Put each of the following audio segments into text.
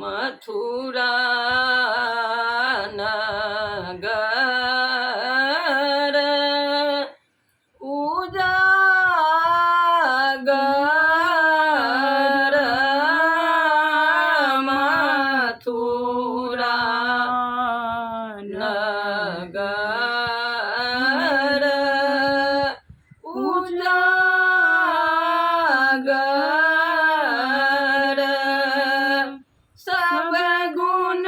मथुरा नगर उजागर मथुरा नगर उजागर सब गुण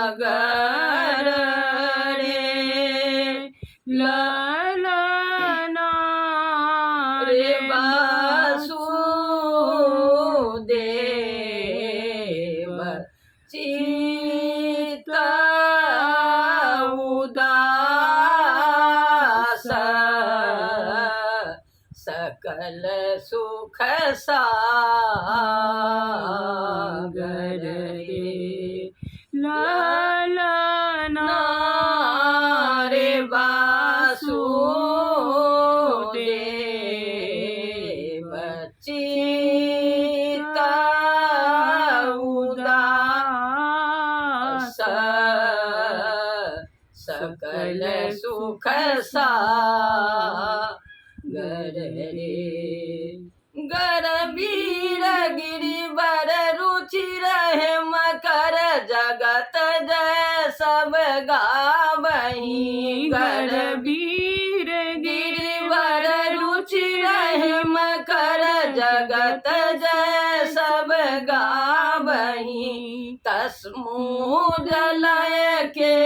आगर रे ललना रे वासुदेव चित्त उदास सकल सुख सागर रे ललना रे वासुदेव चित्त उदास सकल सुख सागर रे गर वीर गिरिवर रुचि रहे मकर जगत जय सब गावहीं गर वीर गिरिवर रुचि रहे मकर जगत जय सब गावहीं तस्मु जलय के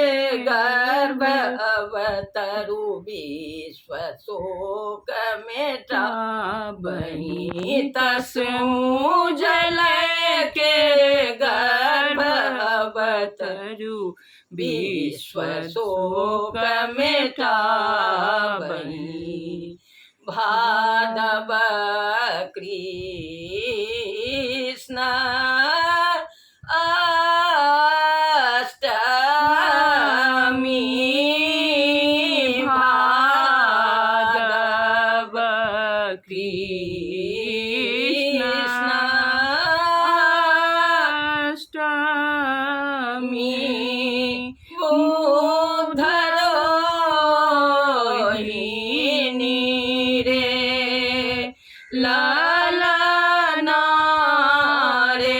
गर्भ अवतरु विश्व शोक मेटावहीं तस्मु जलय के गर्भ अवतरु विश्व शोक मेटावहीं भादव कृष्ण अष्टमी भादव कृष्ण अष्टमी उद्धरोहिणी रे ललना रे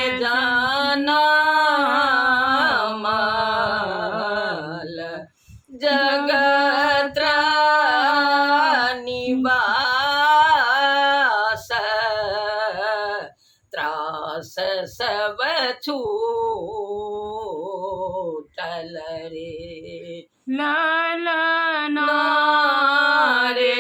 जनमाल जगत्र निवास त्रास सब छूटल रे ललना रे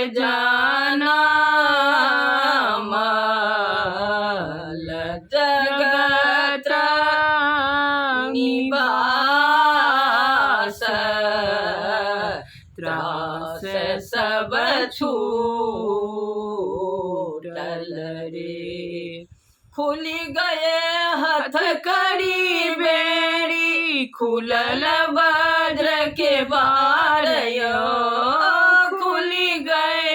जनमाल जगत्र निवास त्रास सब छूटल रे खुली गए हथकड़ी बेड़ी खुलल वज्र के बार यो खुली गए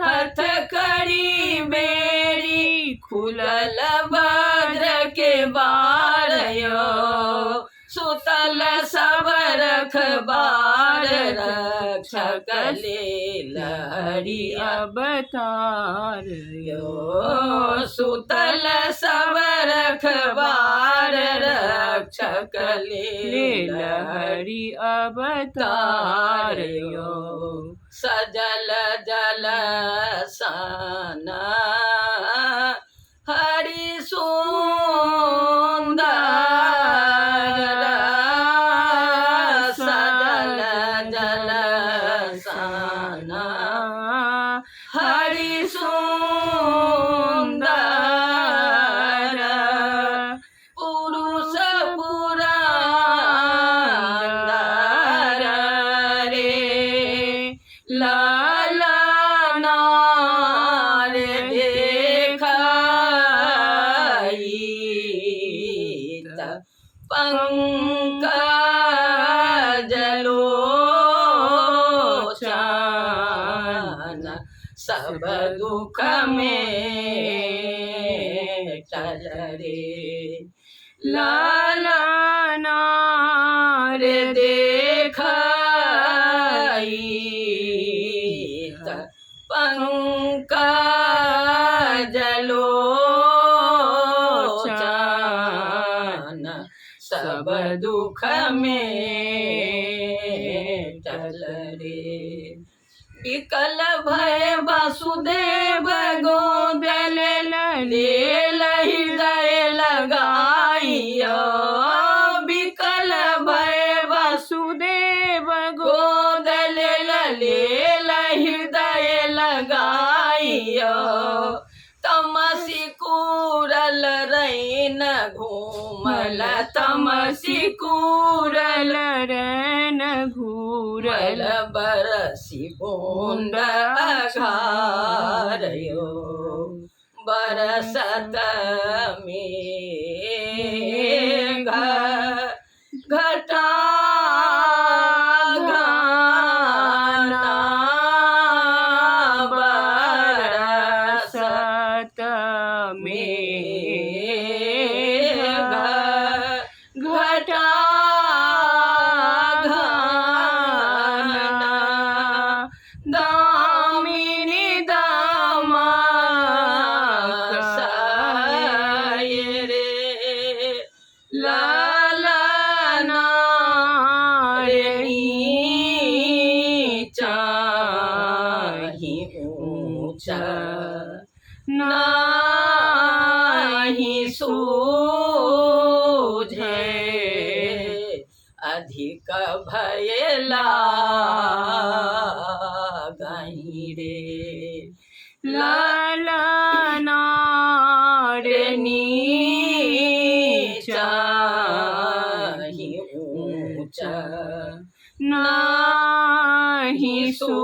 हथकड़ी बेड़ी खुलल वज्र के बार यो सुतल सब रखबार रक्षक लहरी अवतार यो सुतल सब रखबार रक्षक लहरी अवतार यो सजल जल सन हरि सुंदर सजल जल सन हरि सुंदर पुरुष पुरंदर रे ललना रे देखाई पंकज लोचन सब दुख में टल रे लालना रे देखाई पंकज लोचन सब दुख में टल रे विकल भय वासुदेव गोद ले हृदय लगाइया विकल भय वासुदेव गोद ले हृदय लगाइया तमसी कूरल रैन घूमल तमसी कूरल रैन घूरल बरसी बूंद अघारयो बरसत में घटा नाही सूझे अधिक भय लागहि रे लालना रे नीचा ही ऊंचा नाही सूझे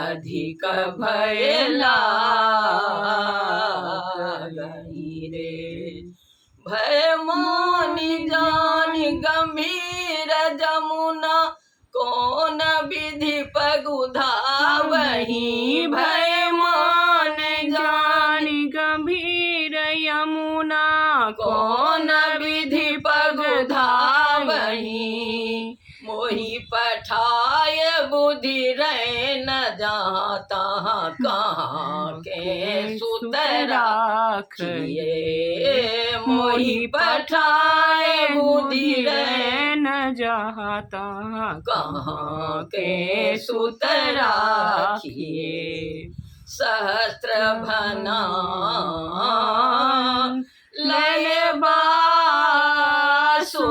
अधिक भय लागहि रे भय मोनि जानि गंभीर जमुना कौन विधि पगुधावहि भय मान जानि गंभीर यमुना कौन विधि पगुधावहि मोहि पठाय बुद्धि रहे न जहाँ तहाँ कहाँ के सुत राखिए मोहि पठाय बुद्धि रहे न जहाँ तहाँ कहाँ के सुत राखिए सहस्त्र भना लय बासु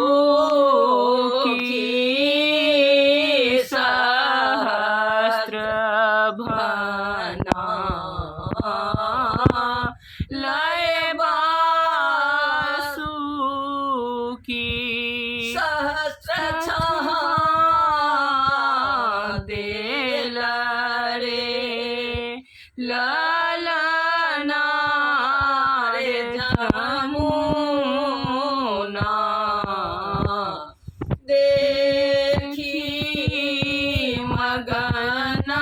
लालना रे जमुना देखी मगना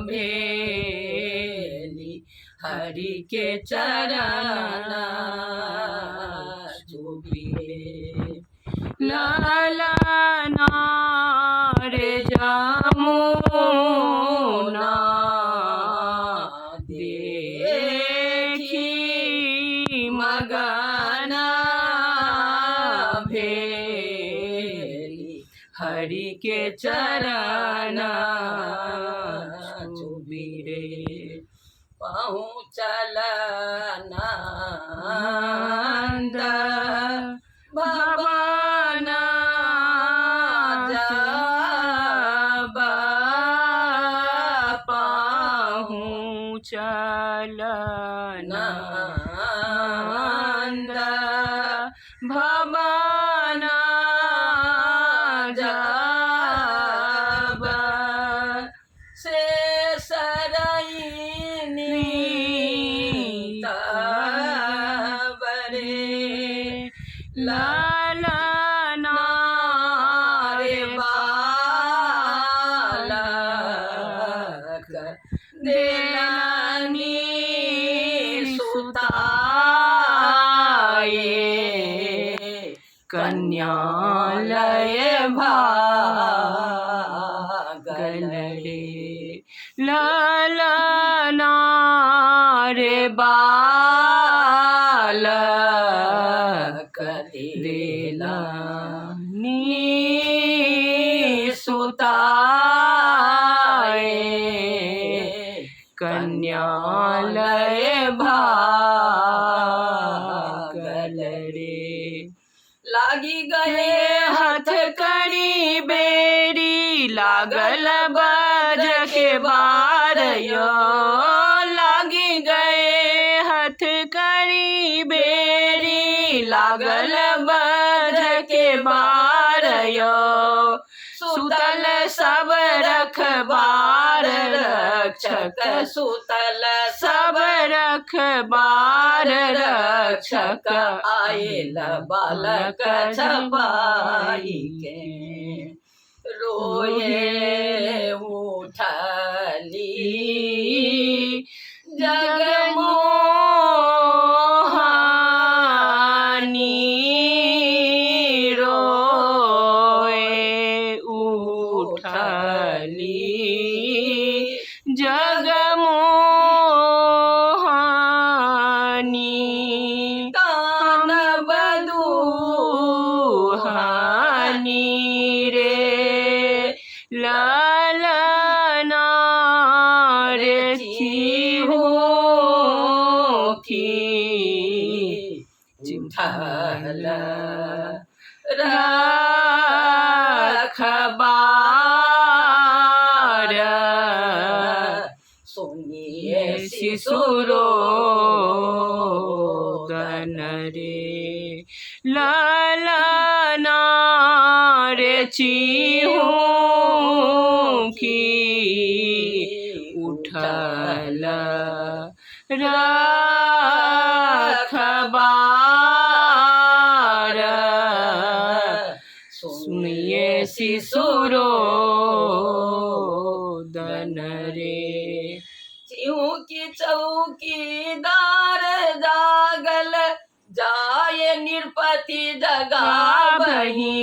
भेली हरि के चरण चुबिए लालना रे जमुना मगना भेली हरि के चरण चुबिरे पहुँचल नंद भवन जब पहुँचल नंद भवन जब से सरैनी तबरे लालना रे बालक देलानी कन्यालय भागल रे ललना रे बालक देला सुताए कन्यालय भागल रे लागी गए हथकड़ी बेरी लागल बज के बारयो लागी गए हथकड़ी बेरी लागल बज के बारयो सुतल सब रखबार रक्षक सुतल सब रखबार रक्षक आयल बालक छपाई के रोए उठली जगमोहनी रोए उठली जगमोहनी कान बदुहानी रे ललना रे चिहू की चिंथल रखबार सुनिए शिशुरोदन रे ललना रे चिहू की उठल रखबार सुनिए शिशुरोदन रे चिहू की चौकीदार जागल जाए निरपति जगावही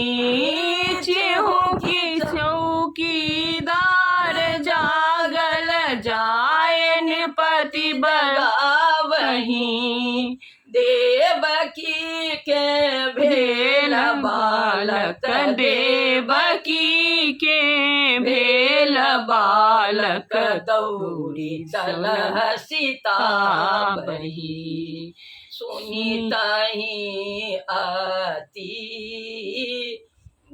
चिहू की चौकीदार जागल जाए निरपति बगावही देवकी के भेल बालक देवकी के भेल बालक दौड़ी चलह सीता बही सुनीताही आती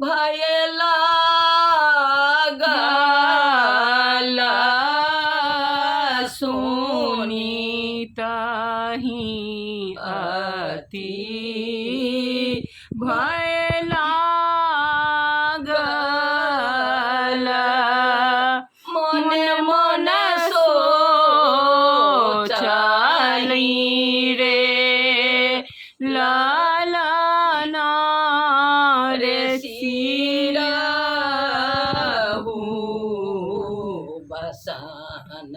भय लागल सुनीताही आती भय लागल मन मन सोचली रे ललना रे सिरहु बसन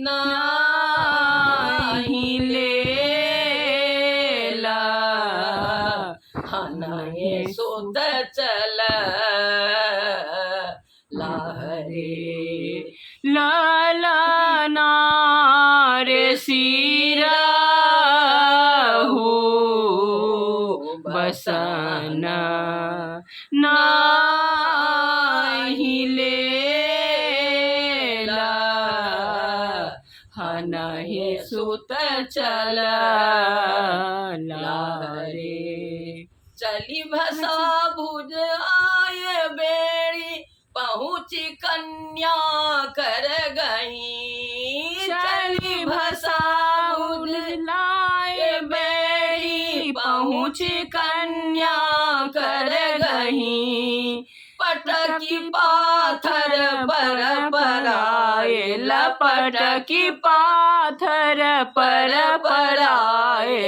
नाही लेला हनाए सुध चल लहरे ललना रे सिरहु बसन नाही लेला हनाहे सुत चल रे चली भसा भुज आए बेड़ी पहुँची कन्या कर गई चली भसा भुज लाए बेड़ी पहुँची कन्या कर गई पटकी पाथर पर पराए लपटकी पाथर पर पराए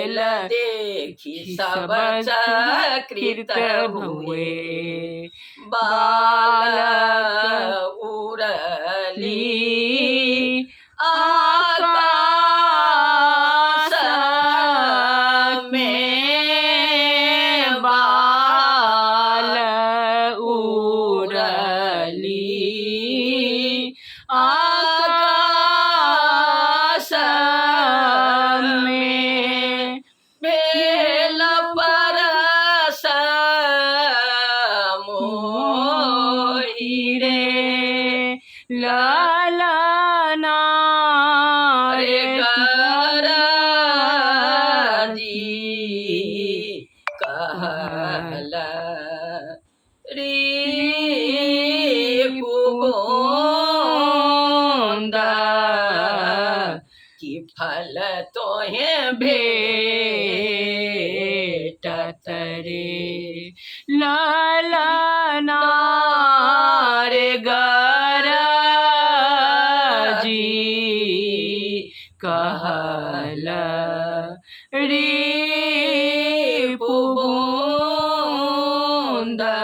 देखी सब चकृत हुए बाल उड़ली आकाश में बा गरजी कहल रिपुगोंदा कि फल तोहे भेटत रे ललना रे गरजी कहल रिपुगोंदा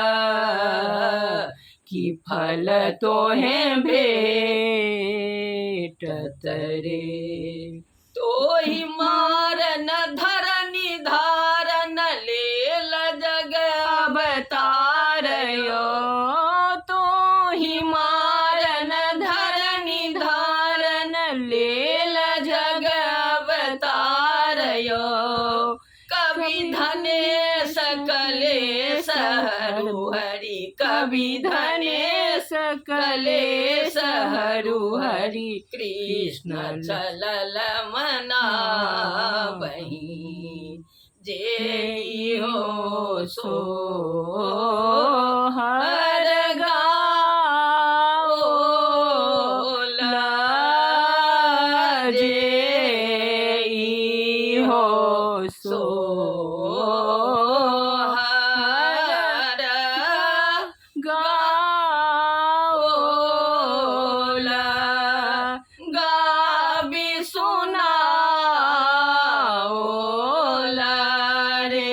कि फल तोहे भेटत रे तोहि मारन धरनी धारन लेल जग अवतारयो तो ही मारन धरनी धारन लेल जग अवतारयो कवि धने सकले सहरु हरि कवि धने सकले सहरु हरि कृष्ण चलल मनावहि जे हो सो हर गाओ जे हो सो हर गाओला गाबी सुनाओला रे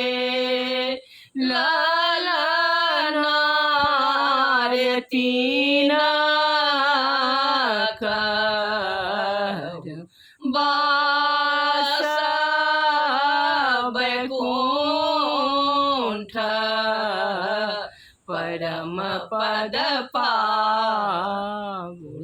ललना रे तीना कर बास बैकुंठ परम पद पावो